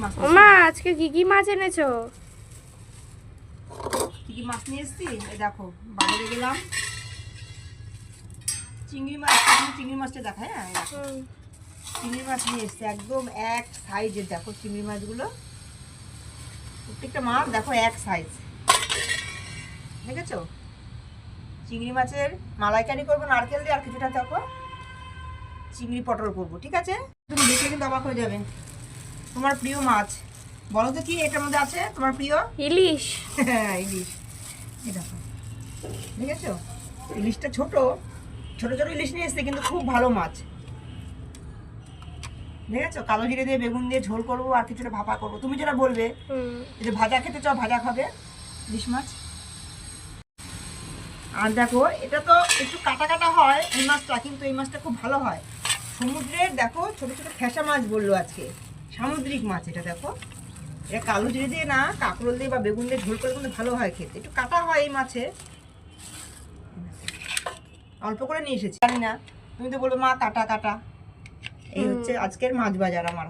মাছ মা আজকে কি মাছ এনেছো? কি মাছ নিয়ে এসছি? এই দেখো বাজারে গেলাম, চিংড়ি মাছ। চিংড়ি মাছটা দেখা, হ্যাঁ চিংড়ি মাছ নিয়ে এসছি একদম এক সাইজের। দেখো চিংড়ি মাছগুলো, প্রত্যেকটা মাছ দেখো এক সাইজ, দেখেছো? চিংড়ি মাছের মালাইকারি করবো নারকেল দিয়ে, আর কিছুটা দেখো চিংড়ি পটল করবো, ঠিক আছে? তুমি দেখে কিন্তু অবাক হয়ে যাবে। তোমার প্রিয় মাছ বলো তো কি এটার মধ্যে আছে তোমার প্রিয়? ইলিশ। হ্যাঁ ইলিশ। এই দেখো, দেখেছো? ইলিশটা ছোট ছোট ছোট ইলিশ নিয়ে এসছে, কিন্তু খুব ভালো মাছ, দেখেছো? কালো জিরে দিয়ে বেগুন দিয়ে ঝোল করবো, আর কিছুটা ভাপা করবো। তুমি যেটা বলবে যে ভাজা খেতে চাও, ভাজা খাবে ইলিশ মাছ। আর দেখো এটা তো একটু কাটা কাটা হয় এই মাছটা, কিন্তু এই মাছটা খুব ভালো হয় সমুদ্রের। দেখো ছোট ছোট ফ্যাসা মাছ বললো আজকে, সামুদ্রিক মাছ এটা। দেখো এটা কালো জিরে দিয়ে না, কাঁকরোল দিয়ে বা বেগুন দিয়ে ঝোল করে কিন্তু ভালো হয় খেতে। একটু কাটা হয় এই মাছে, অল্প করে নিয়ে এসেছি। জানি না, তুমি তো বলবে মা কাটা কাটা। এই হচ্ছে আজকের মাছ বাজার আমার।